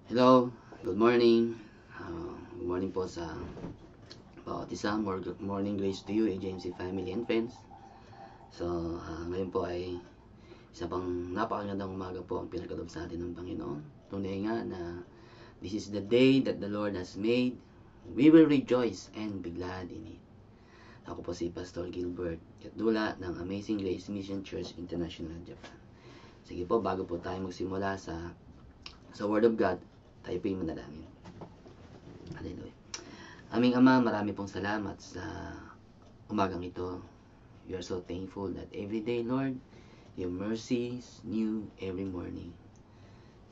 Hello, good morning. Good morning po sa bawat isa. Good morning grace to you, AJMC family and friends. So, ngayon po ay isa pang napakagandang umaga po ang pinagkaloob sa atin ng Panginoon. Tunay nga na this is the day that the Lord has made. We will rejoice and be glad in it. Ako po si Pastor Gilbert Katdula ng Amazing Grace Mission Church International, Japan. Sige po, bago po tayo magsimula sa Word of God, tayo po yung manalangin. Hallelujah. Aming Ama, marami pong salamat sa umagang ito. We are so thankful that every day, Lord, your mercies new every morning.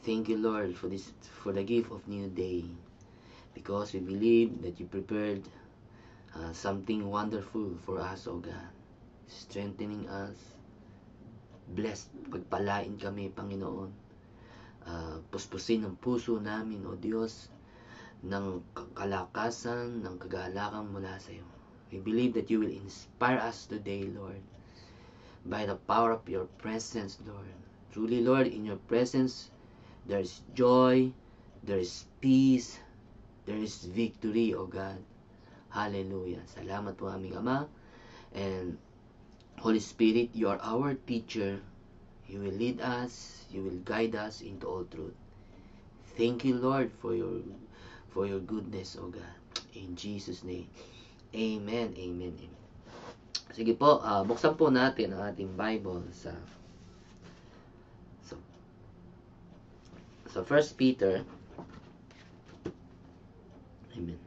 Thank you, Lord, for the gift of new day, because we believe that you prepared something wonderful for us, O God, strengthening us, blessed, pagpalain kami, Panginoon. Puspusin ang puso namin, O Diyos, ng kalakasan, ng kagalakan mula sa iyo. We believe that you will inspire us today, Lord, by the power of your presence, Lord. Truly, Lord, in your presence, there is joy, there is peace, there is victory, O God. Hallelujah. Salamat po aming Ama. And Holy Spirit, you are our teacher. You will lead us, you will guide us into all truth. Thank you, Lord, for your goodness, O God. In Jesus' name. Amen, amen, amen. Sige po, buksan po natin ang ating Bible sa 1 Peter. Amen.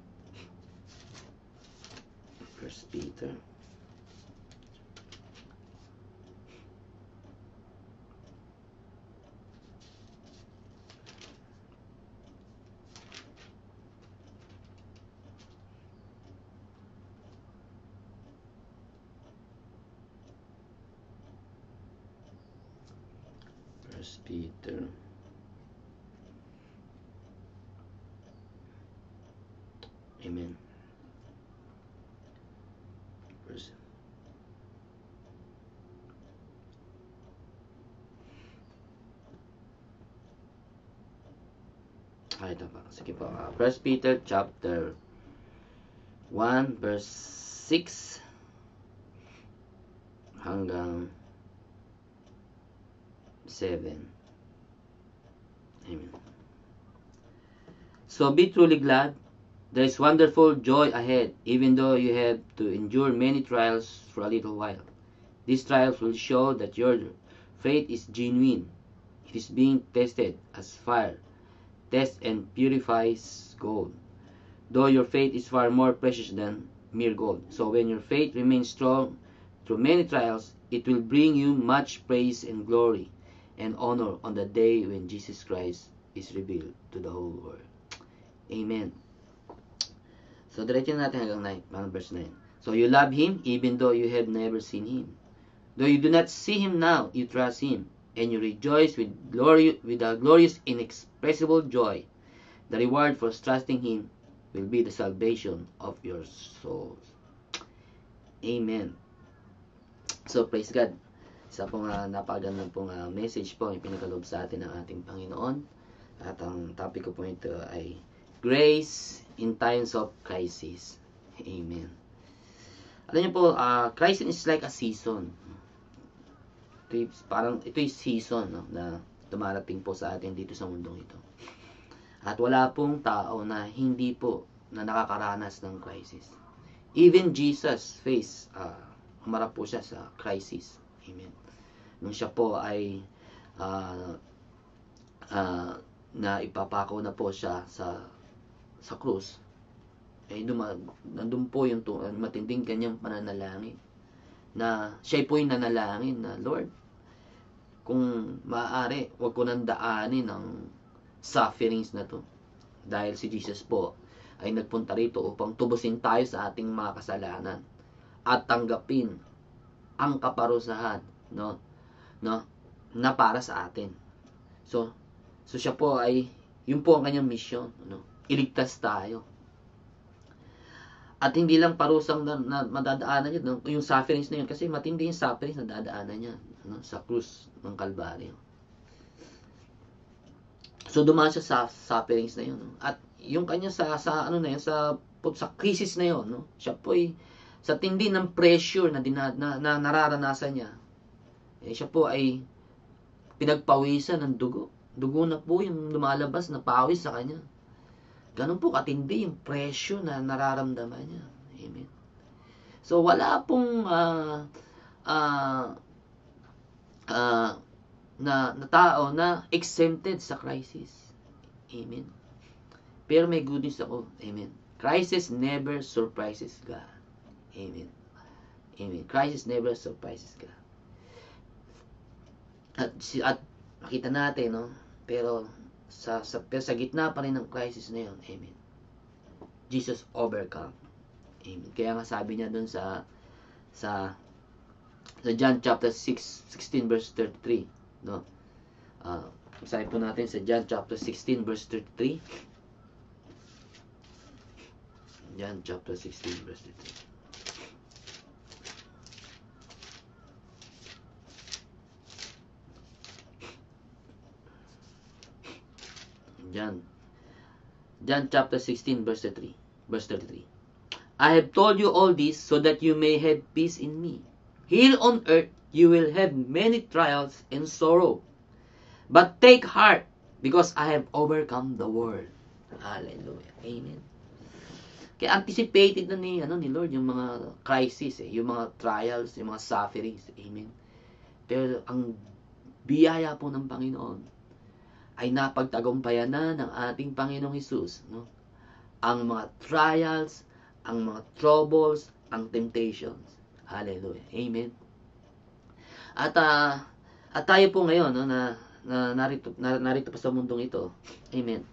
1 Peter. Peter. Amen. Verse. Ito pa. Sige po. 1 Peter chapter 1 verse 6 hanggang 7. Amen. So be truly glad. There is wonderful joy ahead, even though you have to endure many trials for a little while. These trials will show that your faith is genuine. It is being tested as fire tests and purifies gold, though your faith is far more precious than mere gold. So when your faith remains strong through many trials, it will bring you much praise and glory and honor on the day when Jesus Christ is revealed to the whole world. Amen. So, diretso natin hanggang 9, verse 9. So, you love Him even though you have never seen Him. Though you do not see Him now, you trust Him, and you rejoice with a glorious, inexpressible joy. The reward for trusting Him will be the salvation of your souls. Amen. So, praise God. Isa pong napagandang pong message po yung pinagkaloob sa atin ng ating Panginoon. At ang topic ko po ito ay Grace in Times of Crisis. Amen. Alam niyo po, crisis is like a season. Ito yung season, no, na dumarating po sa atin dito sa mundong ito. At wala pong tao na hindi po na nakakaranas ng crisis. Even Jesus humarap po siya sa crisis. Amen. Nung siya po ay na ipapako na po siya sa krus, ay nandun po yung matinding kanyang pananalangin, na siya po yung nanalangin na, Lord, kung maaari, wag ko nang daanin ng sufferings na to. Dahil si Jesus po ay nagpunta rito upang tubusin tayo sa ating mga kasalanan at tanggapin ang kaparusahan, no, na para sa atin. So siya po ay, yun po ang kanyang mission, no, iligtas tayo. At hindi lang parusang na madadaanan niya, no, yung sufferings na yun, kasi matindi yung sufferings na dadaanan niya, no, sa krus ng Kalbaryo. So dumaan siya sa sufferings na 'yon, no? At yung kanya sa ano na 'yon, sa crisis na 'yon, no? Siya po ay sa tindi ng pressure na, na nararanasan niya. Siya po ay pinagpawisan ng dugo. Dugo na po yung lumalabas na pawis sa kanya. Ganun po katindi yung pressure na nararamdaman niya. Amen. So wala pong na tao na exempted sa crisis. Amen. Pero may good news ako. Amen. Crisis never surprises God. Amen. Amen. Crisis never surprises God. At makita natin, no? Pero sa gitna pa rin ng crisis na 'yon, amen. Jesus overcome. Amen. Kaya nga sabi niya doon sa John chapter 16 verse 33, no? Basahin po natin sa John chapter 16 verse 33. John chapter 16 verse 33. John chapter 16 verse 33. I have told you all this so that you may have peace in me. Here on earth you will have many trials and sorrow. But take heart, because I have overcome the world. Hallelujah. Amen. Kaya anticipated na ni Lord yung mga crisis, yung mga trials, yung mga sufferings. Amen. Pero ang biyaya po ng Panginoon ay napagtagumpayan na ng ating Panginoong Hesus, no? Ang mga trials, ang mga troubles, ang temptations. Hallelujah. Amen. At tayo po ngayon, no, na narito pa sa mundong ito. Amen.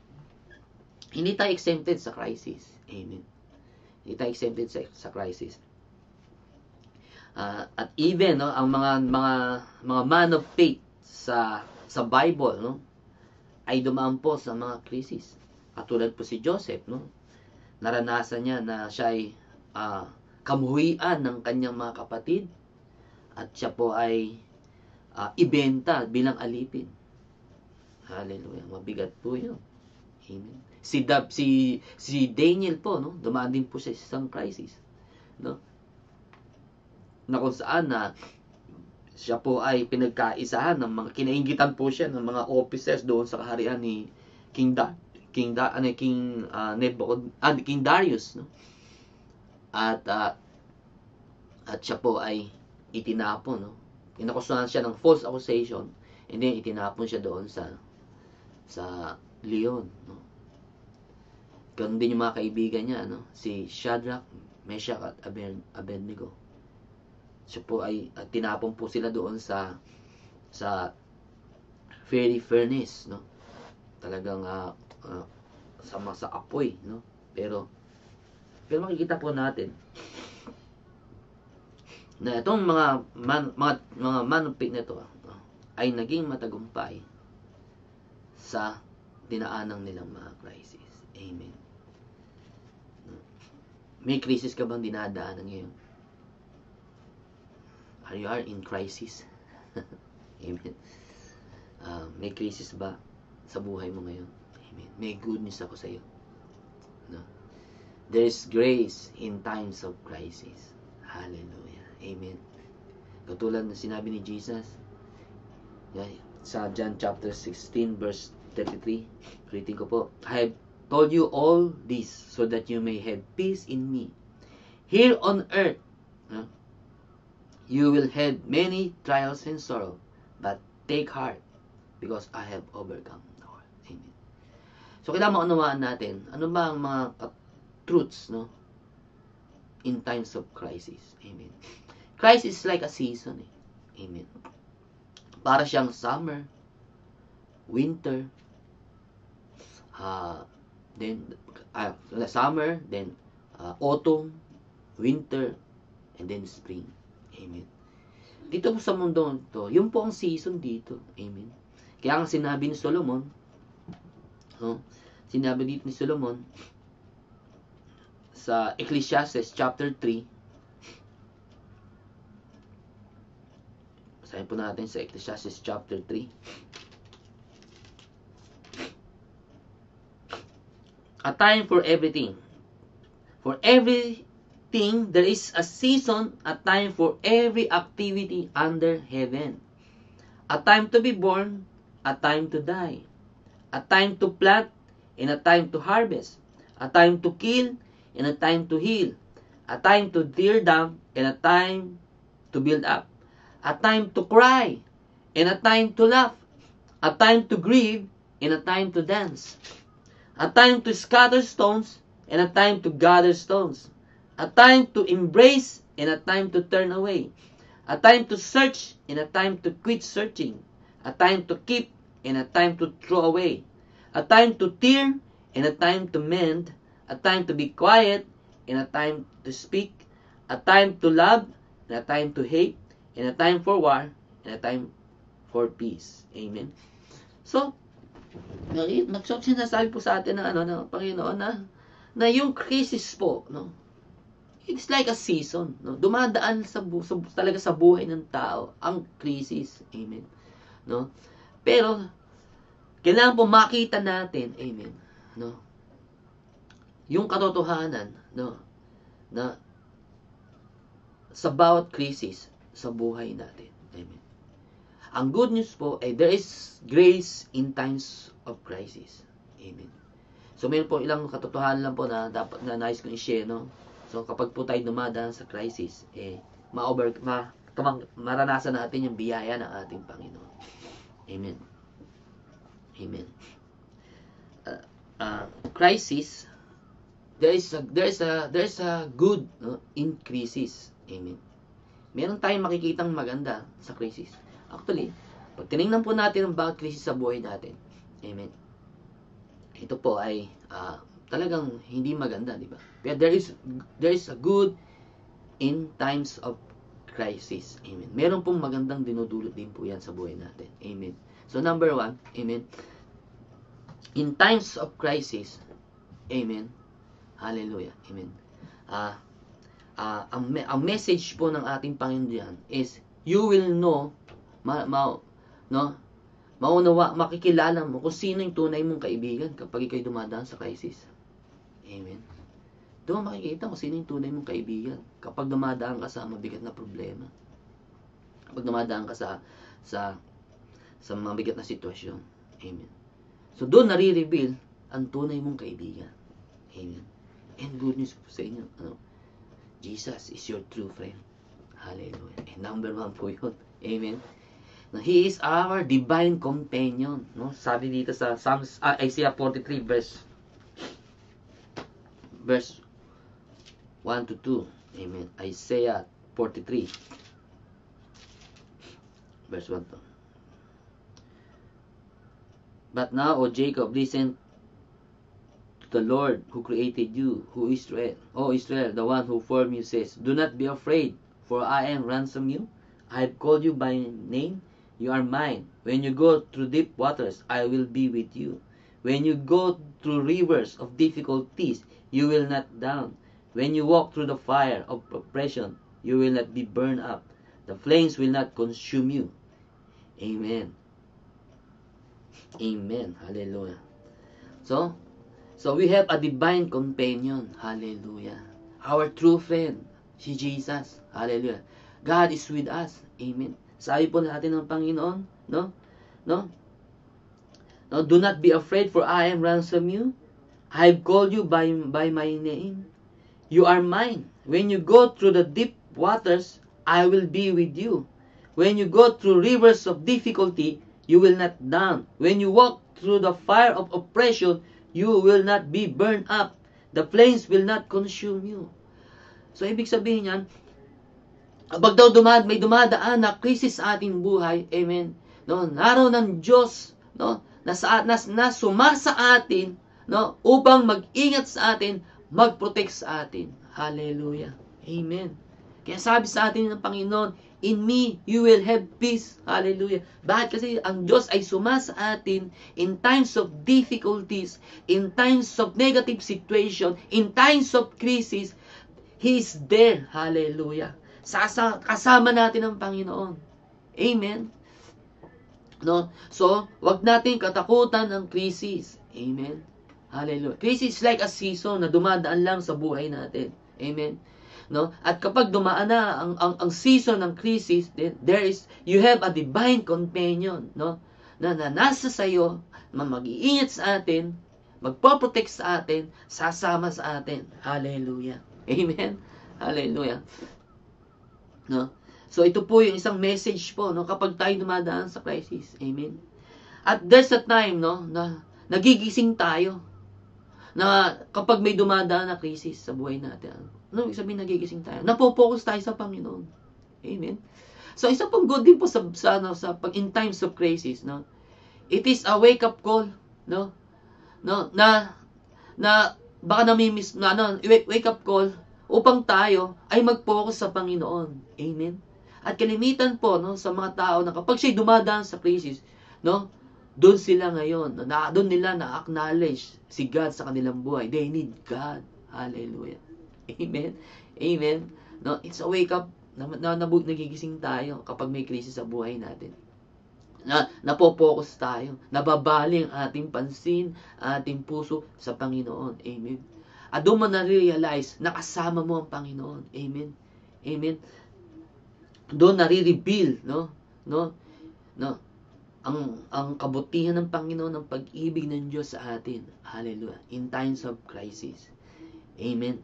Hindi tayo exempted sa crisis. Amen. Hindi tayo exempted sa crisis. At even, no, ang mga man of faith sa Bible, no, ay dumaan po sa mga krisis. Katulad po si Joseph, no? Naranasan niya na siya ay kamuhian ng kanyang mga kapatid at siya po ay ibenta bilang alipin. Hallelujah. Mabigat po 'yun. Amen. Si Daniel po, no? Dumaan din po siya sa isang crisis, no? Na kung saan na siya po ay pinagkaisahan ng mga kinainggitan po siya ng mga officers doon sa kaharian ni King Darius, no? At siya po ay itinapon, no? Inakusahan siya ng false accusation, and then itinapon siya doon sa leon, no? Ganun din yung mga kaibigan niya, no? Si Shadrach, Meshach at Abednego. Siya po ay tinapon po sila doon sa fiery furnace, no? Talagang sa apoy, no? Pero makikita po natin na itong mga manupit na ito ay naging matagumpay sa dinaanan nilang mga crisis. Amen. May crisis ka bang dinadaanan ngayon? You are in crisis. Amen. May crisis ba sa buhay mo ngayon? Amen. May good news ako sa iyo. No? There is grace in times of crisis. Hallelujah. Amen. Katulad na sinabi ni Jesus sa John chapter 16 verse 33. Ulitin ko po. I have told you all this so that you may have peace in me. Here on earth, you will have many trials and sorrow, but take heart, because I have overcome the world. Amen. So, kailangan maunawaan natin, ano ba ang mga truths, no? In times of crisis. Amen. Crisis is like a season. Amen. Para siyang summer, winter, summer, then autumn, winter, and then spring. Amen. Dito po sa mundo ito, yun po ang season dito. Amen. Kaya ang sinabi ni Solomon, no? Sinabi dito ni Solomon sa Ecclesiastes chapter 3. Basahin po natin sa Ecclesiastes chapter 3. A time for everything. For everything, there is a season, a time for every activity under heaven. A time to be born, a time to die. A time to plant, and a time to harvest. A time to kill, and a time to heal. A time to tear down, and a time to build up. A time to cry, and a time to laugh. A time to grieve, and a time to dance. A time to scatter stones, and a time to gather stones. A time to embrace, and a time to turn away. A time to search, and a time to quit searching. A time to keep, and a time to throw away. A time to tear, and a time to mend. A time to be quiet, and a time to speak. A time to love, and a time to hate. And a time for war, and a time for peace. Amen. So, sinasabi po sa atin ng Panginoon na yung crisis po, no? It's like a season, no? Dumadaan talaga sa buhay ng tao ang crisis. Amen. No? Pero kailangan po makita natin, amen, no? Yung katotohanan, no, na sa bawat crisis sa buhay natin. Amen. Ang good news po ay there is grace in times of crisis. Amen. So mayroon po ilang katotohanan lang po na dapat na nais kong i-share, no? So kapag po tayo dumadaan sa crisis, maranasan natin yung biyaya ng ating Panginoon. Amen. Amen. Crisis, there is a good, no, in crisis. Amen. Meron tayong makikitang maganda sa crisis. Actually, pag tinignan po natin ang bawat crisis sa buhay natin, amen, ito po ay talagang hindi maganda, di ba? Pero there is a good in times of crisis. Amen. Meron pong magandang dinudulot din po yan sa buhay natin. Amen. So number 1, amen, in times of crisis, amen, hallelujah, amen, ang message po ng ating Panginoon diyan is, you will know, makikilala mo kung sino yung tunay mong kaibigan kapag ikay dumadaan sa crisis. Amen. Doon makikita kung sino yung tunay mong kaibigan kapag dumadaan ka sa mabigat na problema. Kapag dumadaan ka sa mabigat na sitwasyon. Amen. So doon nare-reveal ang tunay mong kaibigan. Amen. And good news po sa inyo, Jesus is your true friend. Hallelujah. And number 1 po yun. Amen. Now, He is our divine companion. No? Sabi dito sa Isaiah 43 verse 1 to 2. Amen. Isaiah 43 verse 1 to. But now, O Jacob, listen to the Lord who created you, who Israel. O Israel, the one who formed you says, do not be afraid, for I am ransom you. I have called you by name. You are mine. When you go through deep waters, I will be with you. When you go through rivers of difficulties, you will not drown. When you walk through the fire of oppression, you will not be burned up. The flames will not consume you. Amen. Amen. Hallelujah. So we have a divine companion. Hallelujah. Our true friend, si Jesus. Hallelujah. God is with us. Amen. Sabi po natin ng Panginoon, no? Do not be afraid, for I am ransom you. I have called you by my name. You are mine. When you go through the deep waters, I will be with you. When you go through rivers of difficulty, you will not drown. When you walk through the fire of oppression, you will not be burned up. The flames will not consume you. So, ibig sabihin yan, kapag daw may dumadaan na krisis sa ating buhay, amen, no, naroon ng Diyos, no, na sumasa atin, no, upang mag-ingat sa atin, mag-protect sa atin. Hallelujah. Amen. Kaya sabi sa atin ng Panginoon, in me, you will have peace. Hallelujah. Bakit? Kasi ang Diyos ay sumasa atin in times of difficulties, in times of negative situation, in times of crisis, He is there. Hallelujah. Kasama natin ang Panginoon. Amen. No? So, wag natin katakutan ng krisis. Amen. Hallelujah. Crisis is like a season na dumadaan lang sa buhay natin. Amen. No? At kapag dumaan na ang season ng crisis, then you have a divine companion, no? Na nasa sayo, mag-iingat sa atin, magpo-protect sa atin, sasama sa atin. Hallelujah. Amen. Hallelujah. No? So ito po yung isang message po, no, kapag tayo dumadaan sa crisis. Amen. At there's a time, no, na nagigising tayo. Na kapag may dumadaan na crisis sa buhay natin, ano ibig sabihin nagigising tayo? Napo-focus tayo sa Panginoon. Amen. So isa pong good din po sa pag in times of crisis, no. It is a wake up call, no. No, na baka namimiss na wake up call upang tayo ay mag-focus sa Panginoon. Amen. At kalimitan po, no, sa mga tao na kapag siya'y dumadaan sa crisis, no, doon sila ngayon, doon nila na-acknowledge si God sa kanilang buhay. They need God. Hallelujah. Amen. Amen. No, it's a wake up na nagigising tayo kapag may crisis sa buhay natin. Napopokus tayo. Nababali ang ating pansin, ating puso sa Panginoon. Amen. At doon mo na-realize na kasama mo ang Panginoon. Amen. Amen. Doon nare-reveal, no, ang kabutihan ng Panginoon, ng pag-ibig ng Diyos sa atin. Hallelujah. In times of crisis. Amen.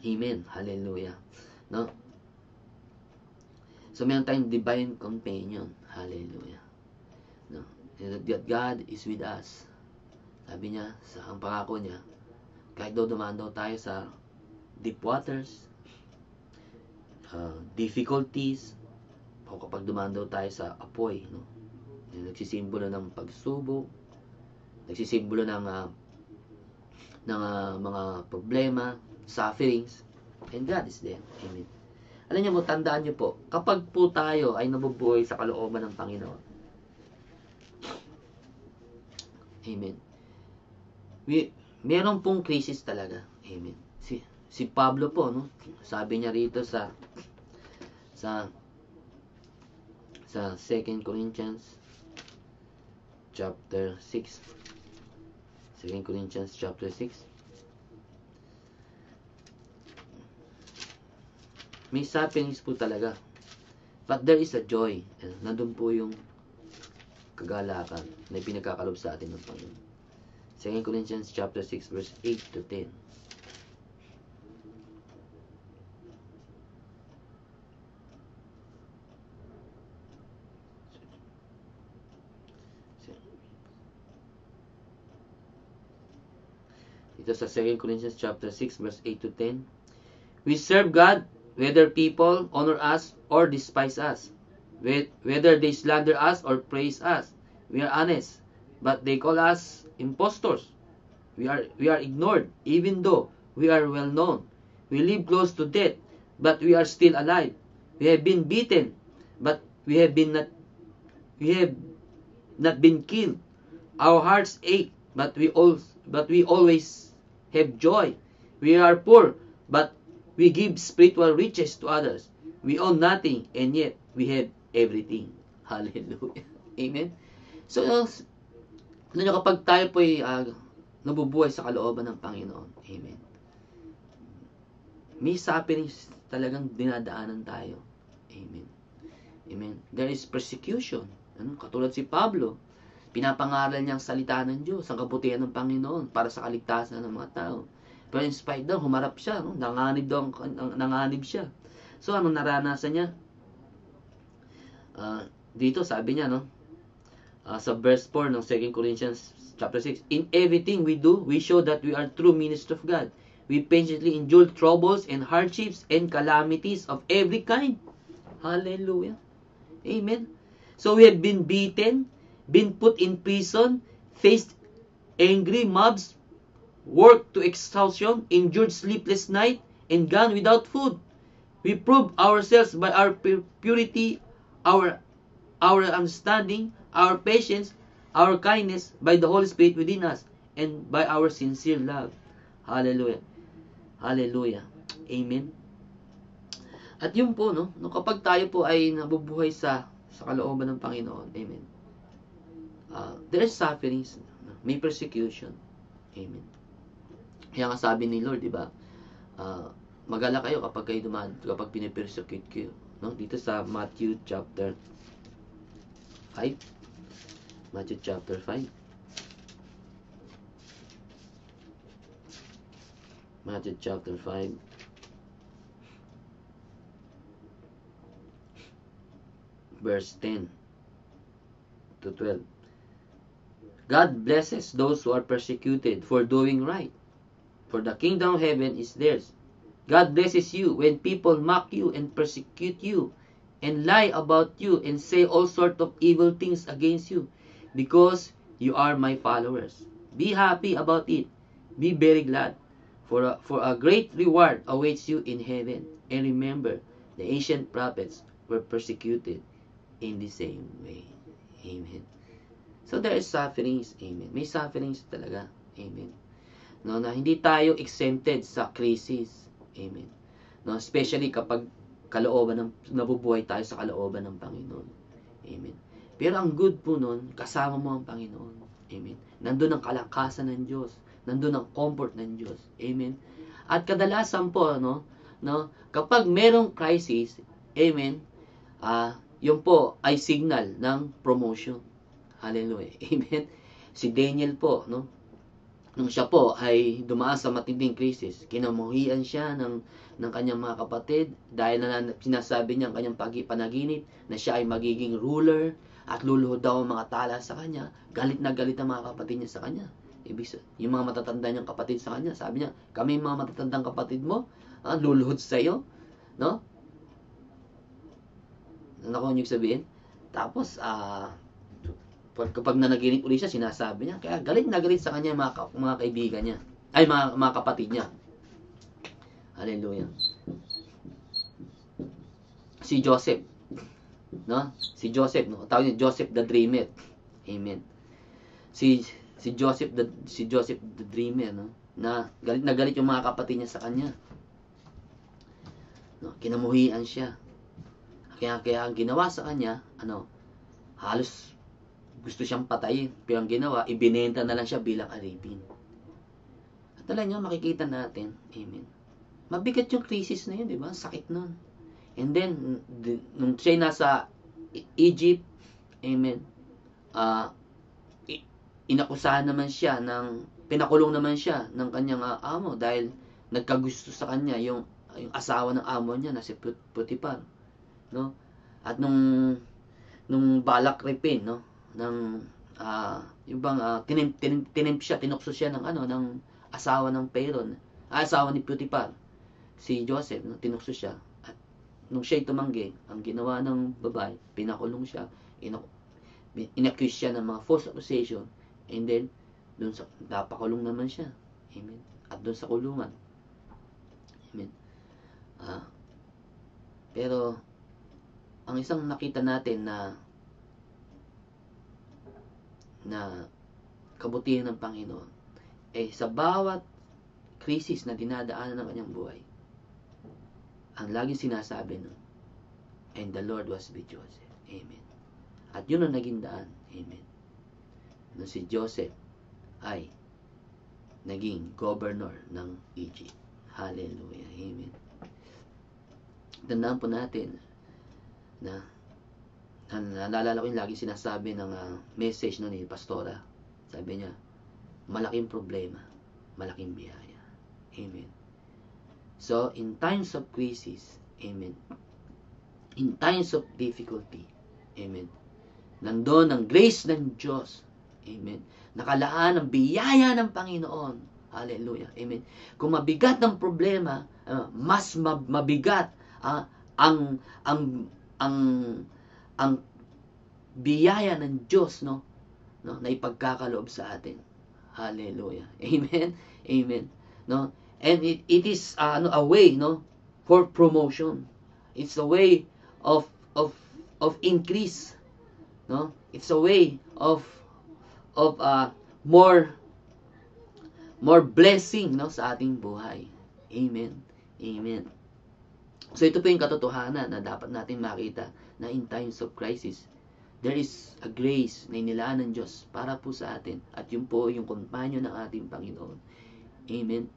Amen. Hallelujah. No? So, meron tayong divine companion. Hallelujah. No? That God is with us. Sabi niya, ang pangako niya, kahit dumaan daw tayo sa deep waters, difficulties, o kapag dumaan daw tayo sa apoy, no? Nagsisimbolo ng pagsubok, nagsisimbolo ng mga problema, sufferings, and God is there. Amen. Alam niyo mo, tandaan niyo po, kapag po tayo ay nabubuhay sa kalooban ng Panginoon, amen, meron pong crisis talaga. Amen. Si Pablo po, no, sabi niya rito sa 2 Corinthians chapter 6. 2 Corinthians chapter 6. May sufferings po talaga. But there is a joy. Nandun po yung kagalakan na pinagkakalob sa atin ng Panginoon. 2 Corinthians chapter 6 verse 8 to 10. Ito sa 2 Corinthians chapter 6 verse 8 to 10. We serve God whether people honor us or despise us, whether they slander us or praise us. We are honest, but they call us impostors. We are ignored, even though we are well known. We live close to death, but we are still alive. We have been beaten, but we have not been killed. Our hearts ache, but we always have joy. We are poor, but we give spiritual riches to others. We own nothing, and yet we have everything. Hallelujah. Amen. So, kapag tayo po ay nabubuhay sa kalooban ng Panginoon, amen, may sufferings talagang dinadaanan tayo. Amen. Amen. There is persecution. Katulad si Pablo, pinapangaral niya ang salita ng Diyos, ang kabutihan ng Panginoon para sa kaligtasan ng mga tao. Pero in spite daw, humarap siya, no? Nanganib siya. So, anong naranasan niya? Dito, sabi niya, no? Sa verse 4 ng 2 Corinthians chapter 6, in everything we do, we show that we are true ministers of God. We patiently endure troubles and hardships and calamities of every kind. Hallelujah. Amen. So, we have been beaten, been put in prison, faced angry mobs, worked to exhaustion, endured sleepless night, and gone without food. We prove ourselves by our purity, our understanding, our patience, our kindness, by the Holy Spirit within us, and by our sincere love. Hallelujah. Hallelujah. Amen. At yun po, no, kapag tayo po ay nabubuhay sa kalooban ng Panginoon, amen, there is sufferings, may persecution, Amen. Kaya nga sabi ni Lord, di ba? Mag-alala kayo kapag pinipersecute kayo, no? Dito sa Matthew chapter 5. Matthew chapter 5. Matthew chapter 5. Verse 10 to 12. God blesses those who are persecuted for doing right, for the kingdom of heaven is theirs. God blesses you when people mock you and persecute you and lie about you and say all sorts of evil things against you because you are my followers. Be happy about it. Be very glad, for a great reward awaits you in heaven. And remember, the ancient prophets were persecuted in the same way. Amen. So there is sufferings. Amen. May sufferings talaga. Amen. No, na hindi tayo exempted sa crisis. Amen. No, especially kapag nabubuhay tayo sa kalooban ng Panginoon. Amen. Pero ang good po nun, kasama mo ang Panginoon. Amen. Nandun ang kalakasan ng Diyos. Nandun ang comfort ng Diyos. Amen. At kadalasan po, kapag merong crisis, amen, yun po ay signal ng promotion. Hallelujah. Amen. Si Daniel po, nung siya po ay dumaan sa matinding krisis, kinamuhian siya ng kanyang mga kapatid dahil sinasabi niya ang kanyang panaginip na siya ay magiging ruler at luluhod daw ang mga tala sa kanya. Galit na galit ang mga kapatid niya sa kanya. Yung mga matatanda niyang kapatid sa kanya, sabi niya, kami mga matatandang kapatid mo, luluhod sa iyo, no? Ano ko yung sabihin? Tapos, kapag nanaginip ulit siya, sinasabi niya, kaya galit na galit sa kanya mga kaibigan niya, ay mga kapatid niya. Hallelujah. Si Joseph, Si Joseph, tawag niya Joseph the Dreamer. Amen. Si Joseph the Dreamer, na galit yung mga kapatid niya sa kanya. Kinamuhian siya. Kaya ang ginawa sa kanya, halos gusto siyang patayin. Pero ang ginawa, ibinenta na lang siya bilang alipin. At alam niyo, makikita natin, amen, mabigat yung crisis na yun, di ba? Sakit nun. And then, nung siya nasa Egypt, amen, inakusahan naman siya pinakulong naman siya ng kanyang amo dahil nagkagusto sa kanya yung asawa ng amo niya na si Potiphar, no? At nung balak ripin, yung bang tinukso siya ng asawa ng Pharaoh, asawa ni Potiphar, si Joseph, tinukso siya. At nung siya'y tumanggi, ang ginawa ng babae, pinakulong siya, inaccuse siya ng mga false accusation, and then napakulong naman siya. Amen. At doon sa kulungan. Amen. Pero ang isang nakita natin na kabutihan ng Panginoon sa bawat krisis na dinadaanan ng kanyang buhay, ang laging sinasabi and the Lord was with Joseph. Amen. At yun ang naging daan. Amen. Na si Joseph ay naging governor ng Egypt. Hallelujah. Amen. Tandaan po natin na naalala ko yung lagi sinasabi ng message ni Pastora. Sabi niya, malaking problema, malaking biyaya. Amen. So, in times of crisis, amen, in times of difficulty, amen, nandoon ang grace ng Diyos, amen, nakalaan ang biyaya ng Panginoon. Hallelujah. Amen. Kung mabigat ang problema, mas mabigat ang biyaya ng Diyos, na ipagkakaloob sa atin. Hallelujah. Amen. Amen. And it is a way, for promotion. It's a way of increase, It's a way of more blessing, sa ating buhay. Amen. Amen. So ito po yung katotohanan na dapat natin makita, na in times of crisis, there is a grace na inilaan ng Diyos para po sa atin. At yun po yung kumpanyo ng ating Panginoon. Amen.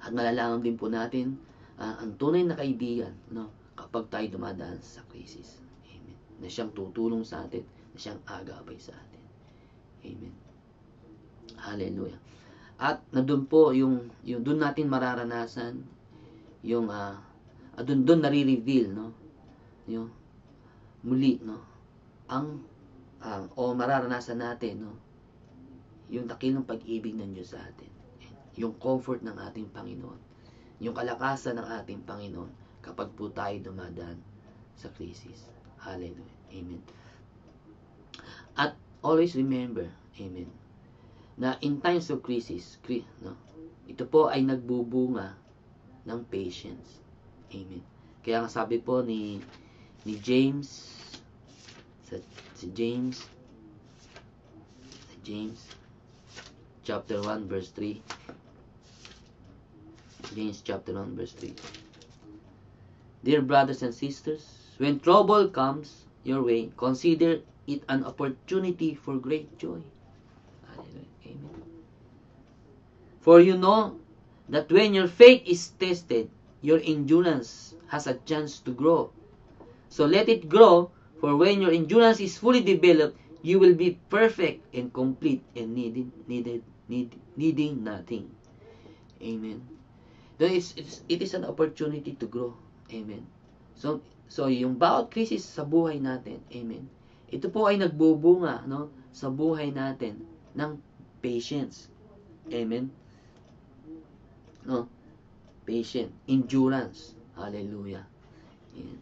At malalaman din po natin ang tunay na kaibigan, no, kapag tayo dumadaan sa krisis. Amen. Na siyang tutulong sa atin, na siyang agabay sa atin. Amen. Hallelujah. At nandun po yung doon natin mararanasan yung doon nare-reveal, no, yung muli, no, o mararanasan natin, no, yung dakilang pag-ibig ng Diyos sa atin, yung comfort ng ating Panginoon, yung kalakasan ng ating Panginoon kapag po tayo dumadaan sa krisis. Hallelujah. Amen. At always remember, amen, na in times of crisis, no, ito po ay nagbubunga ng patience. Amen. Kaya nga sabi po ni James, si James chapter 1 verse 3. James chapter 1 verse 3. Dear brothers and sisters, when trouble comes your way, consider it an opportunity for great joy. Amen. For you know that when your faith is tested, your endurance has a chance to grow. So let it grow, for when your endurance is fully developed, you will be perfect and complete and needing nothing. Amen. It is an opportunity to grow. Amen. So yung bawat krisis sa buhay natin, amen, ito po ay nagbubunga, no, sa buhay natin ng patience. Amen. No? Patient, endurance. Hallelujah. Amen.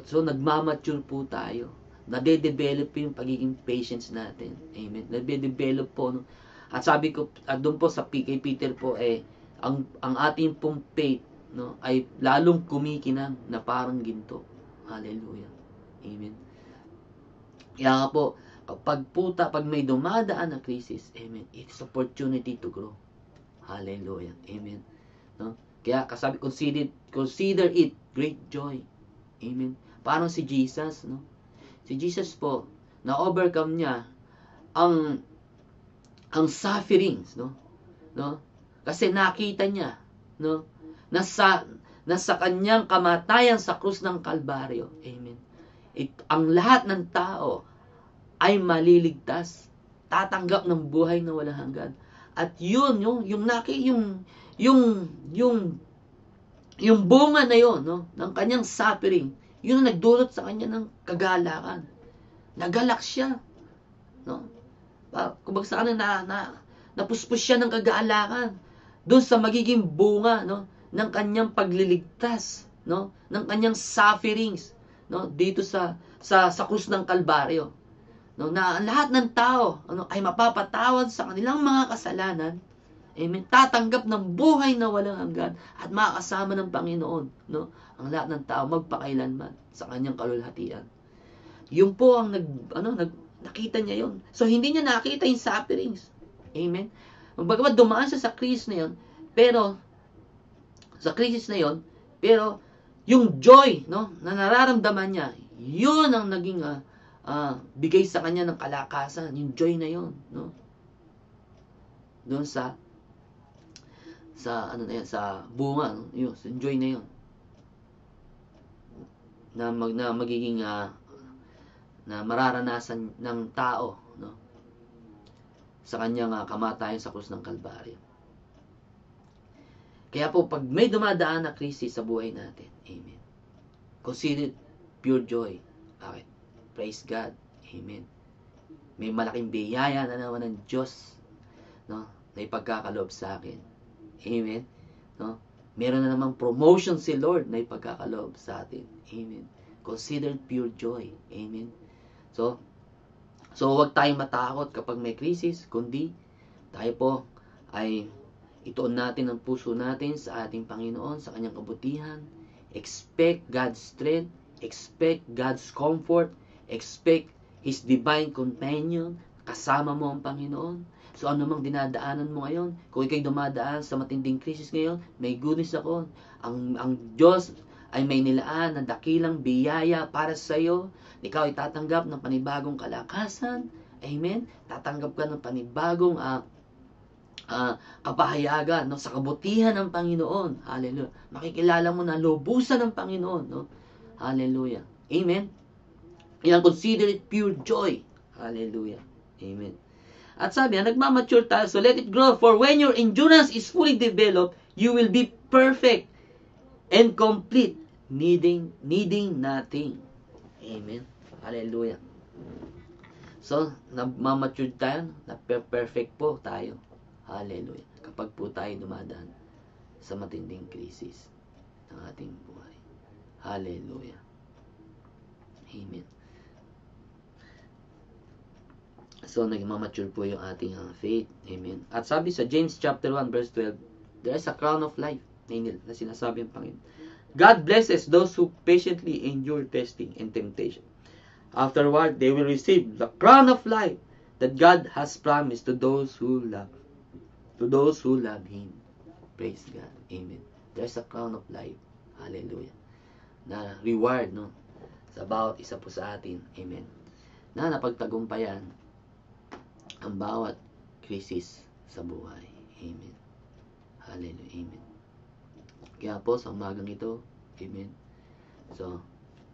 So nagmamature po tayo. Nade-develop yung pagiging patience natin. Amen. Nade-develop po, no? At sabi ko, doon po sa kay Peter po, ang ating pong faith, no, ay lalong kumikinang na parang ginto. Hallelujah. Amen. Kaya nga po, pag may dumadaan na crisis, amen, it's opportunity to grow. Hallelujah. Amen. No? Kaya kasabi, consider it great joy. Amen. Parang si Jesus, no? Si Jesus po, na-overcome niya ang sufferings, no? No? Kasi nakita niya, no, nasa kanyang kamatayan sa krus ng Kalbaryo. Amen. Ang lahat ng tao ay maliligtas, tatanggap ng buhay na walang hanggan. At yun, yung bunga na yun, no, ng kanyang suffering, yun ang nagdulot sa kanya ng kagalakan. Nagalak siya, no? Kumbaga sa kanya napuspos siya ng kagalakan doon sa magiging bunga, no, ng kanyang pagliligtas, no, ng kanyang sufferings, no, dito sa krus ng Kalbaryo. No, na lahat ng tao, ano, ay mapapatawad sa kanilang mga kasalanan. Amen. Tatanggap ng buhay na walang hanggan at makakasama ng Panginoon, no, ang lahat ng tao magpakailanman sa kanyang kalulhatian. Yun po ang nakita niya yun. So hindi niya nakita yung sufferings. Amen. Bagamat dumaan siya sa krisis na yun, pero yung joy, no, na nararamdaman niya, yun ang naging bigay sa kanya ng kalakasan, yung joy na yun, no? Doon sa bunga, no? Yung joy na yun. Na magiging na mararanasan ng tao, no, sa kanyang kamatayan sa krus ng Kalbaryo. Kaya po, pag may dumadaan na krisis sa buhay natin, amen, consider it pure joy. Bakit? Praise God. Amen. May malaking biyaya na naman ng Diyos, no, na ipagkakaloob sa akin. Amen. No? Meron na namang promotion si Lord na ipagkakaloob sa atin. Amen. Consider pure joy. Amen. So huwag tayong matakot kapag may krisis, kundi tayo po ay ituon natin ang puso natin sa ating Panginoon, sa kanyang kabutihan. Expect God's strength, expect God's comfort, expect His divine companion. Kasama mo ang Panginoon. So ano mang dinadaanan mo ngayon, kung ikaw'y dumadaan sa matinding krisis ngayon, may goodness ako. Ang Diyos ay may nilaan na dakilang biyaya para sa iyo. Ikaw ay tatanggap ng panibagong kalakasan. Amen? Tatanggap ka ng panibagong kapahayagan, no, sa kabutihan ng Panginoon. Hallelujah. Makikilala mo na lubusan ng Panginoon, no? Hallelujah. Amen. Yan, consider it pure joy. Hallelujah. Amen. At sabi, nagmamature tayo, so let it grow. For when your endurance is fully developed, you will be perfect and complete, needing nothing. Amen. Hallelujah. So, nagmamature tayo, na-perfect po tayo. Hallelujah. Kapag po tayo dumadaan sa matinding krisis ng ating buhay. Hallelujah. Amen. So, nagmamature po yung ating faith. Amen. At sabi sa James chapter 1 verse 12, there is a crown of life na sinasabi ng Panginoon. God blesses those who patiently endure testing and temptation. Afterward, they will receive the crown of life that God has promised to those who love Him. Praise God. Amen. There's a crown of life. Hallelujah. Na reward, no? Sa bawat isa po sa atin. Amen. Na napagtagumpayan ang bawat krisis sa buhay. Amen. Hallelujah. Amen. Kaya po sa umagang ito, amen. So,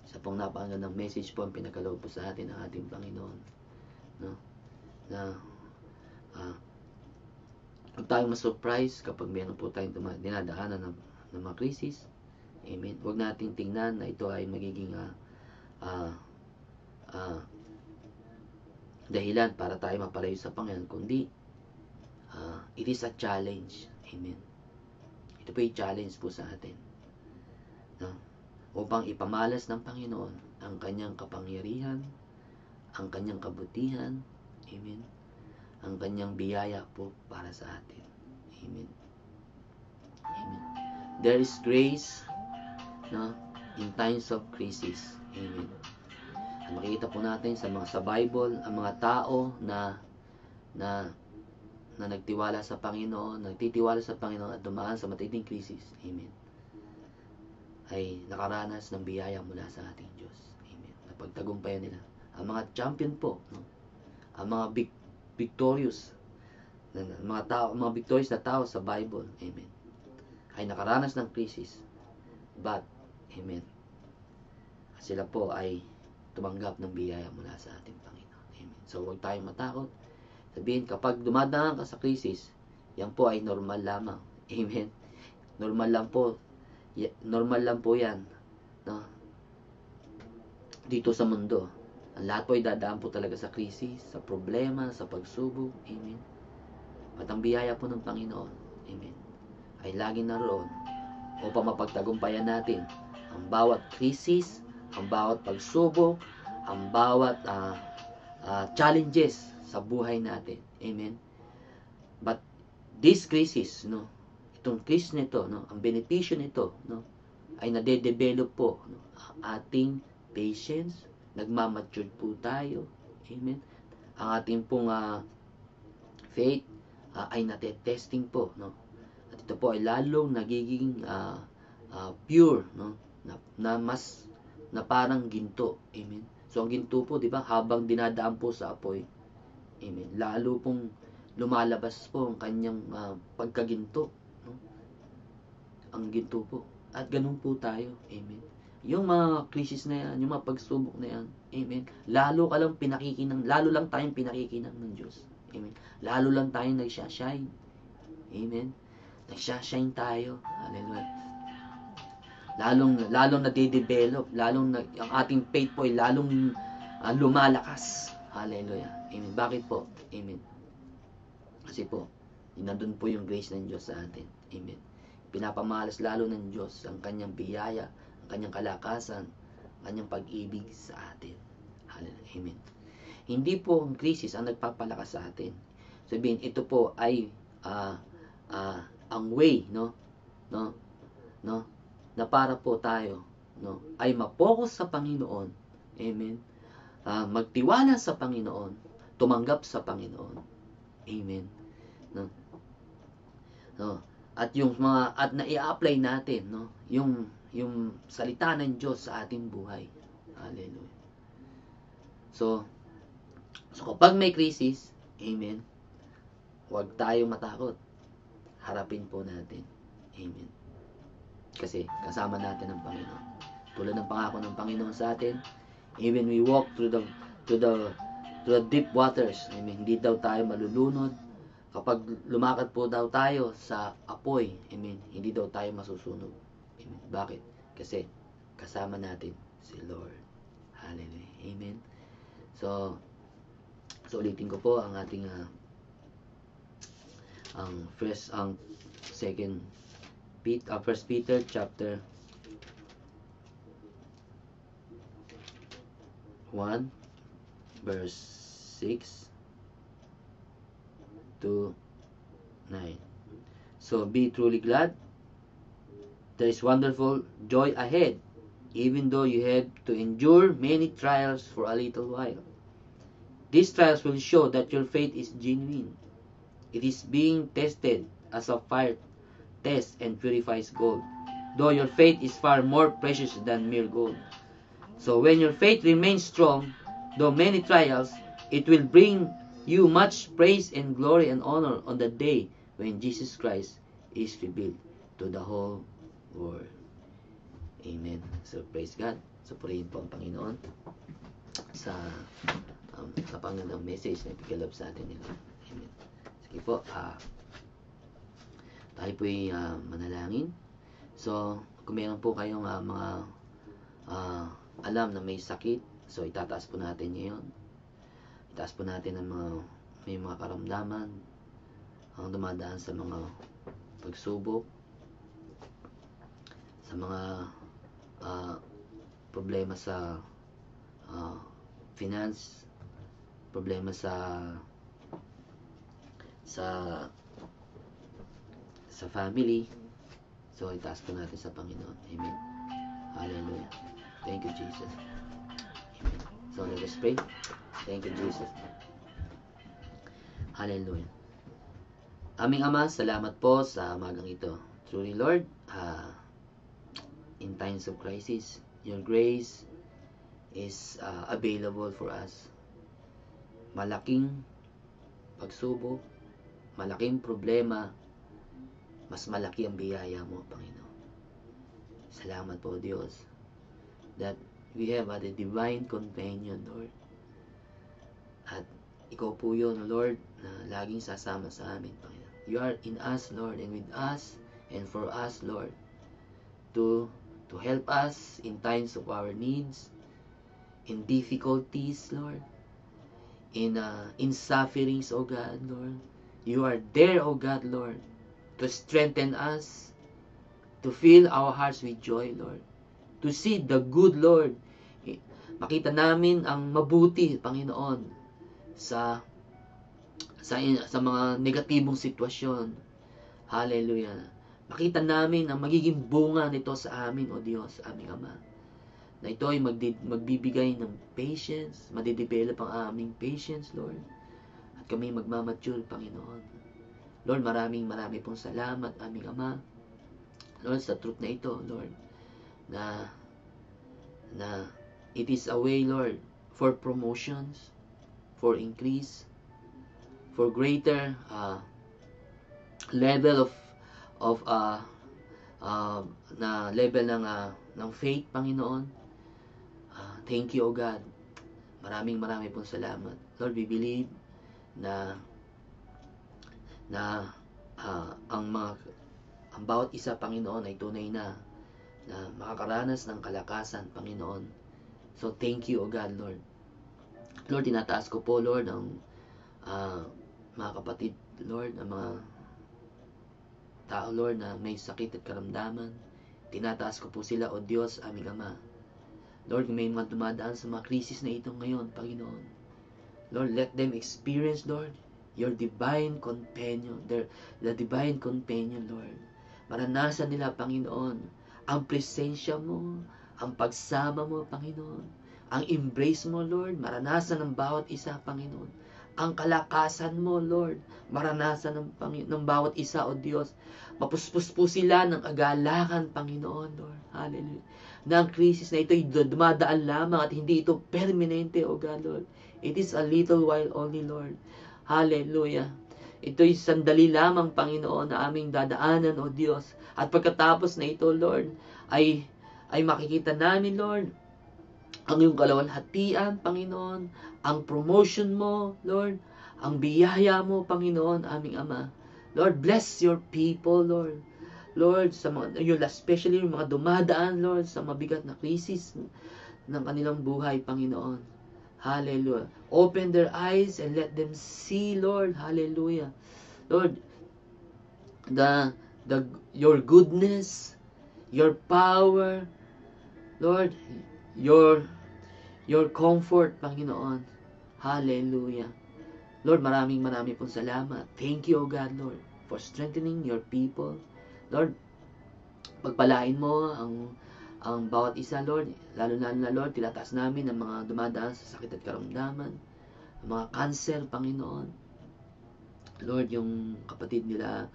isa pong napakagandang message po ang pinagkaloob po sa atin ng ating Panginoon. No? Na huwag tayong ma-surprise kapag meron po tayong dinadaanan ng mga krisis. Amen. Huwag nating tingnan na ito ay magiging dahilan para tayo mapalayo sa Panginoon, kundi it is a challenge. Amen. Ito po yung challenge po sa atin. No? Upang ipamalas ng Panginoon ang kanyang kapangyarihan, ang kanyang kabutihan, amen, ang kanyang biyaya po para sa atin. Amen. Amen. There is grace, no, in times of crisis. Amen. Makikita po natin sa Bible ang mga tao na nagtiwala sa Panginoon, nagtitiwala sa Panginoon at dumaan sa matinding krisis. Amen. Ay nakaranas ng biyaya mula sa ating Diyos. Amen. Napagtagumpayan nila. Ang mga champion po, no? Ang mga victorious mga victorious na tao sa Bible, amen, ay nakaranas ng krisis, but, amen, sila po ay tumanggap ng biyaya mula sa ating Panginoon. Amen. So, huwag tayong matakot. Sabihin, kapag dumadaan ka sa krisis, yan po ay normal lamang. Amen. Normal lang po yan, no? Dito sa mundo. Ang lahat po ay dadaan po talaga sa krisis, sa problema, sa pagsubok. Amen. At ang biyaya po ng Panginoon, amen, ay laging naroon upang mapagtagumpayan natin ang bawat krisis, ang bawat pagsubok, ang bawat challenges sa buhay natin. Amen. But this crisis, no, itong crisis nito, no, ang benepisyo nito, no, ay nade-develop po, no, ang ating patience, nagmamature po tayo. Amen. Ang ating pong faith ay natetesting po, no. At ito po ay lalong nagiging pure, no, na parang ginto. Amen. So ang ginto po, di ba, habang dinadaan po sa apoy, amen, lalo pong lumalabas po ang kanyang pagkaginto, no? Ang ginto po. At ganun po tayo. Amen. Yung mga krisis na yan, yung mga pagsubok na yan, amen, lalo lang tayong pinakikinang ng Diyos. Amen. Lalo lang tayong nagsashine. Amen. Nagsashine tayo. Hallelujah. Lalong nade-develop, ang ating faith po ay lalong lumalakas. Hallelujah. Amen. Bakit po? Amen. Kasi po, nandun po yung grace ng Diyos sa atin. Amen. Pinapamalas lalo ng Diyos ang kanyang biyaya, ang kanyang kalakasan, ang kanyang pag-ibig sa atin. Hallelujah. Amen. Hindi po ang krisis ang nagpapalakas sa atin. Sabihin, ito po ay ang way, no, na para po tayo, no, ay ma-focus sa Panginoon. Amen. Magtiwala sa Panginoon, tumanggap sa Panginoon. Amen. No. At yung at na i-apply natin, no, yung yung salita ng Diyos sa ating buhay. Hallelujah. So kapag may crisis, amen, huwag tayong matakot. Harapin po natin. Amen. Kasi kasama natin ang Panginoon. Tulad ng pangako ng Panginoon sa atin, even we walk through the deep waters, amen, hindi daw tayo malulunod. Kapag lumakad po daw tayo sa apoy, amen, hindi daw tayo masusunog. Amen. Bakit? Kasi kasama natin si Lord. Hallelujah. Amen. So ulitin ko po ang ating First Peter chapter 1 verse 6 to 9. So be truly glad. There is wonderful joy ahead, even though you have to endure many trials for a little while. These trials will show that your faith is genuine. It is being tested as a fire tests and purifies gold, though your faith is far more precious than mere gold. So when your faith remains strong, though many trials, it will bring you much praise and glory and honor on the day when Jesus Christ is revealed to the whole world. Amen. So praise God. So purihin po ang Panginoon sa napangandang message na ipigalob sa atin nila. Amen. Sige po, tayo po'y manalangin. So, kung meron po kayong mga alam na may sakit, so itataas po natin ngayon. Itaas po natin ang may mga karamdaman, ang dumadaan sa mga pagsubok, sa mga problema sa finance, problema sa family. So itaas po natin sa Panginoon. Amen. Hallelujah. Thank you, Jesus. Amen. So let us pray. Thank you, Jesus. Hallelujah. Aming Ama, salamat po sa umagang ito. Truly, Lord, in times of crisis, your grace is available for us. Malaking pagsubok, malaking problema, mas malaki ang biyaya mo, Panginoon. Salamat po, Diyos, that we have a divine companion, Lord. At ikaw po yun, Lord, na laging sasama sa amin, Panginoon. You are in us, Lord, and with us, and for us, Lord, to help us in times of our needs, in difficulties, Lord, in sufferings, O God, Lord. You are there, O God, Lord, to strengthen us, to fill our hearts with joy, Lord, to see the good, Lord. Makita namin ang mabuti, Panginoon, sa mga negatibong sitwasyon. Hallelujah. Makita namin ang magiging bunga nito sa amin, O Diyos, aming Ama, na ito ay magbibigay ng patience, madidevelop ang aming patience, Lord, at kami magmamature, Panginoon. Lord, marami pong salamat, aming Ama, Lord, sa truth na ito, Lord, na it is a way, Lord, for promotions, for increase, for greater level of na level ng faith, Panginoon. Thank you, O God. Marami pong salamat. Lord, we believe na ang bawat isa, Panginoon, ay tunay na makakaranas ng kalakasan, Panginoon. So, thank you, O God, Lord. Lord, tinataas ko po, Lord, ang mga kapatid, Lord, ang mga tao, Lord, na may sakit at karamdaman. Tinataas ko po sila, O Diyos, aming Ama. Lord, may mga dumadaan sa mga krisis na ito ngayon, Panginoon. Lord, let them experience, Lord, your divine companion, the divine companion, Lord. Maranasan nila, Panginoon, ang presensya mo, ang pagsama mo, Panginoon, ang embrace mo, Lord. Maranasan ng bawat isa, Panginoon, ang kalakasan mo, Lord. Maranasan ng bawat isa, O Diyos. Mapuspos po sila ng agalakan, Panginoon, Lord. Hallelujah. Na ang krisis na ito ay dumadaan lamang at hindi ito permanente, O God, Lord. It is a little while only, Lord. Hallelujah. Ito'y sandali lamang, Panginoon, na aming dadaanan, O Diyos. At pagkatapos na ito, Lord, ay makikita namin, Lord, ang iyong kalawalhatian, Panginoon, ang promotion mo, Lord, ang biyaya mo, Panginoon, aming Ama. Lord, bless your people, Lord. Lord, sa mga, especially yung mga dumadaan, Lord, sa mabigat na krisis ng kanilang buhay, Panginoon. Hallelujah. Open their eyes and let them see, Lord. Hallelujah. Lord, your goodness, your power, Lord, your comfort, Panginoon. Hallelujah. Lord, maraming pong salamat. Thank you, O God, Lord, for strengthening your people. Lord, pagpalain mo ang bawat isa, Lord. Lalo na, Lord, tinataas namin ang mga dumadaan sa sakit at karamdaman, ang mga cancer, Panginoon. Lord, yung kapatid nila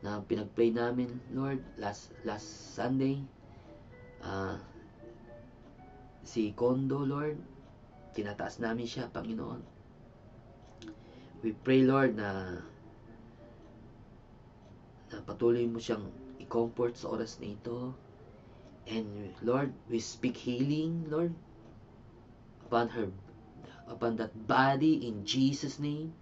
na pinag-pray namin, Lord, last Sunday, si Kondo, Lord, tinataas namin siya, Panginoon. We pray, Lord, na patuloy mo siyang i-comfort sa oras na ito. And Lord, we speak healing, Lord, upon that body in Jesus' name.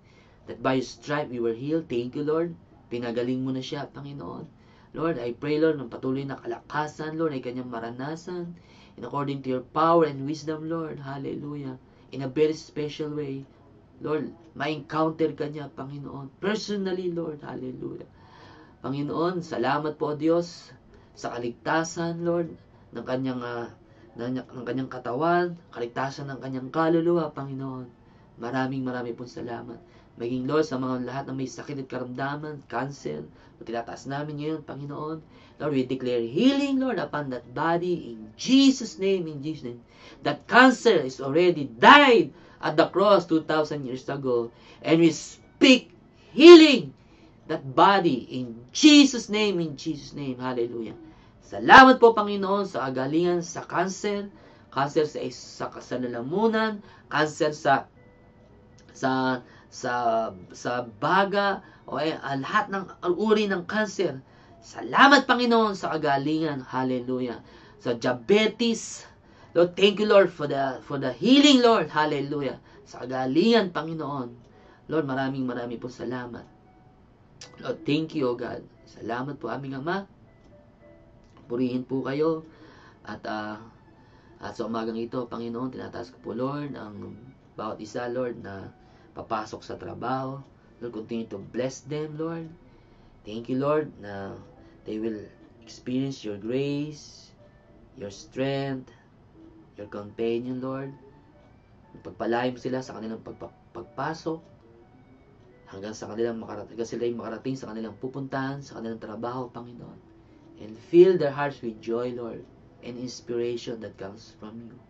That by your stripe we were healed. Thank you, Lord. Pinagaling mo na siya, Panginoon. Lord, I pray, Lord, ng patuloy na kalakasan, Lord, ay kanyang maranasan. And according to your power and wisdom, Lord, hallelujah, in a very special way, Lord, ma-encounter ka niya, Panginoon. Personally, Lord, hallelujah. Panginoon, salamat po, Diyos, sa kaligtasan, Lord, ng kanyang katawan, kaligtasan ng kanyang kaluluwa, Panginoon. Maraming pong salamat. Maging, Lord, sa mga lahat na may sakit at karamdaman, cancer, tinataas namin ngayon, Panginoon. Lord, we declare healing, Lord, upon that body in Jesus' name, That cancer is already died at the cross 2,000 years ago. And we speak healing that body in Jesus' name, hallelujah. Salamat po, Panginoon, sa agalingan sa cancer sa lalamunan, cancer sa baga, o lahat ng uri ng cancer. Salamat, Panginoon, sa kagalingan. Hallelujah. Sa diabetes, Lord, thank you, Lord, for the healing, Lord. Hallelujah. Sa kagalingan, Panginoon. Lord, maraming po salamat. Lord, thank you, O God. Salamat po, aming Ama. Purihin po kayo. At sa umagang ito, Panginoon, tinataas ko po, Lord, ang bawat isa, Lord, na papasok sa trabaho. Lord, continue to bless them, Lord. Thank you, Lord, na they will experience your grace, your strength, your companion, Lord. Pagpalain mo sila sa kanilang pagpasok hanggang sila ay makarating sa kanilang pupuntahan, sa kanilang trabaho, Panginoon. And fill their hearts with joy, Lord, and inspiration that comes from you.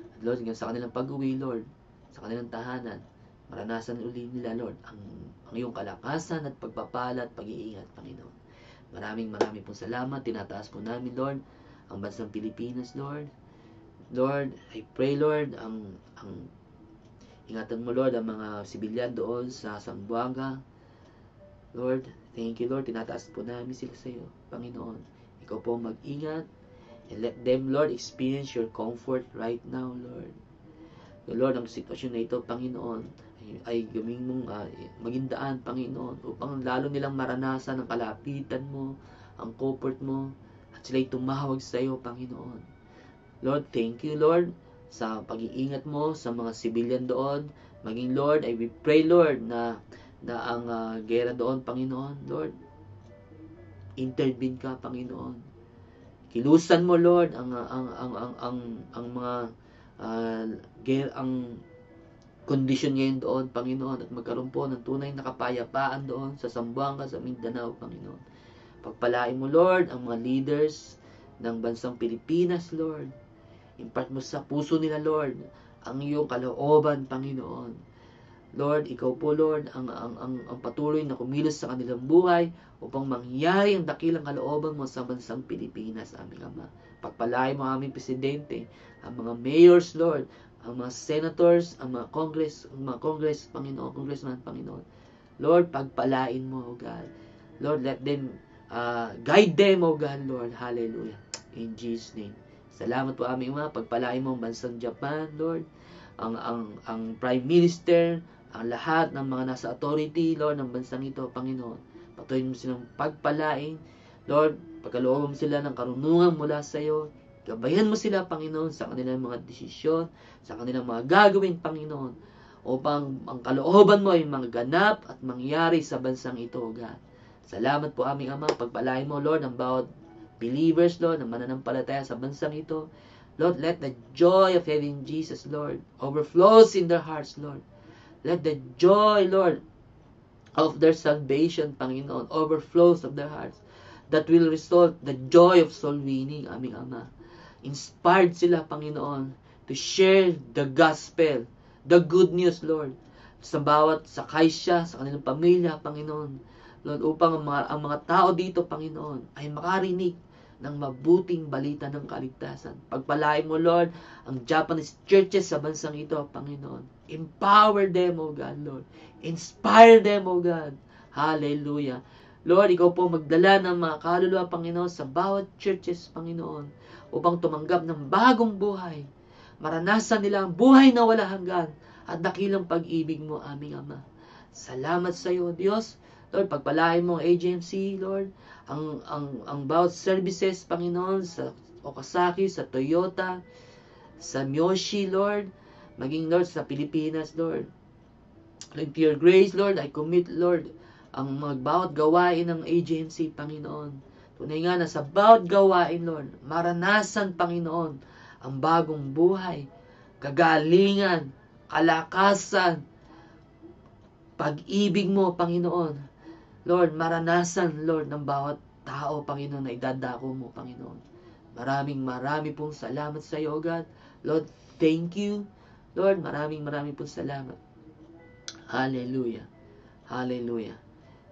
At Lord, hanggang sa kanilang pag-uwi, Lord, sa kanilang tahanan, maranasan uli nila, Lord, ang iyong kalakasan at pagpapala at pag-iingat, Panginoon. Maraming pong salamat. Tinataas po namin, Lord, ang bansang Pilipinas, Lord. Lord, I pray, Lord, ang ingatan mo, Lord, ang mga sibilyan doon sa Zamboanga. Lord, thank you, Lord. Tinataas po namin sila sa iyo, Panginoon. Ikaw po mag-ingat and let them, Lord, experience your comfort right now, Lord. Lord, ang sitwasyon na ito, Panginoon, ay gawing mong maging daan, Panginoon, upang lalo nilang maranasan ang kalapitan mo, ang comfort mo, at sila'y tumawag sa iyo, Panginoon. Lord, thank you, Lord, sa pag-iingat mo sa mga civilian doon. Maging, Lord, I pray, Lord, na ang gera doon, Panginoon, Lord, intervene ka, Panginoon. Kilusan mo, Lord, ang mga ang kondisyon ngayon doon, Panginoon, at magkaroon po ng tunay na kapayapaan doon sa Zamboanga, sa Mindanao, Panginoon. Pagpalain mo, Lord, ang mga leaders ng bansang Pilipinas, Lord. Impart mo sa puso nila, Lord, ang iyong kalooban, Panginoon. Lord, ikaw po, Lord, ang patuloy na kumilos sa kanilang buhay upang mangyari ang dakilang kalooban mo sa bansang Pilipinas, aming Ama. Pagpalain mo aming presidente, ang mga mayors, Lord, ang mga senators, ang mga congress, Panginoon, congressman, Panginoon. Lord, pagpalain mo, O God. Lord, let them guide them, O God, Lord. Hallelujah. In Jesus' name. Salamat po aming Ama. Pagpalain mo ang bansang Japan, Lord. Ang Prime Minister, ang lahat ng mga nasa authority, Lord, ng bansang ito, Panginoon. Patuloy mo silang pagpalain. Lord, pagkalooban mo sila ng karunungan mula sa iyo. Gabayan mo sila, Panginoon, sa kanilang mga desisyon, sa kanilang mga gagawin, Panginoon, upang ang kalooban mo ay magaganap at mangyari sa bansang ito, God. Salamat po aming Ama. Pagpalain mo, Lord, ang bawat believers, Lord, na mananampalataya sa bansang ito. Lord, let the joy of having Jesus, Lord, overflows in their hearts, Lord. Let the joy, Lord, of their salvation, Panginoon, overflows of their hearts. That will result the joy of soul winning, aming Ama. Inspired sila, Panginoon, to share the gospel, the good news, Lord, sa bawat sakay siya, sa kanilang pamilya, Panginoon. Lord, upang ang mga tao dito, Panginoon, ay makarinig ng mabuting balita ng kaligtasan. Pagpalain mo, Lord, ang Japanese churches sa bansang ito, Panginoon. Empower them, O God, Lord. Inspire them, O God. Hallelujah. Lord, ikaw po magdala ng mga kaluluwa, Panginoon, sa bawat churches, Panginoon, upang tumanggap ng bagong buhay. Maranasan nila ang buhay na wala hanggan at dakilang pag-ibig mo, aming Ama. Salamat sa iyo, Diyos. Lord, pagpalain mo ang agency, Lord, ang bawat services, Panginoon, sa Okazaki, sa Toyota, sa Miyoshi, Lord, maging, Lord, sa Pilipinas, Lord. Lord, pure grace, Lord, I commit, Lord, ang mga bawat gawain ng agency, Panginoon. Tunay nga na sa bawat gawain, Lord, maranasan, Panginoon, ang bagong buhay, kagalingan, kalakasan, pag-ibig mo, Panginoon. Lord, maranasan, Lord, ng bawat tao, Panginoon, na idadako mo, Panginoon. Marami pong salamat sa iyo, God. Lord, thank you. Lord, marami pong salamat. Hallelujah. Hallelujah.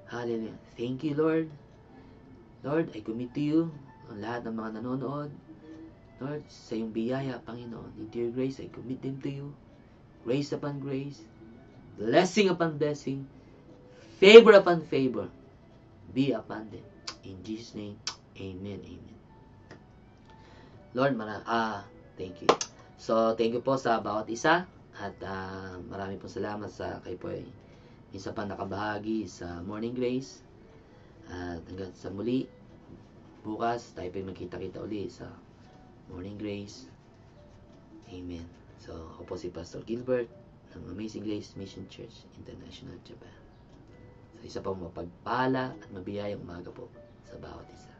Hallelujah. Thank you, Lord. Lord, I commit to you ang lahat ng mga nanonood. Lord, sa iyong biyaya, Panginoon, into your grace, I commit them to you. Grace upon grace. Blessing upon blessing. Favor upon favor. Be upon them. In Jesus' name, amen, amen. Lord, thank you. So, thank you po sa bawat isa. At marami pong salamat sa kayo po ay isa pa nakabahagi sa Morning Grace. At hanggang sa muli, bukas tayo po magkita-kita uli sa Morning Grace. Amen. So, ako po si Pastor Gilbert ng Amazing Grace Mission Church International, Japan. So, isa pang mapagpala at mabiyayang umaga po sa bawat isa.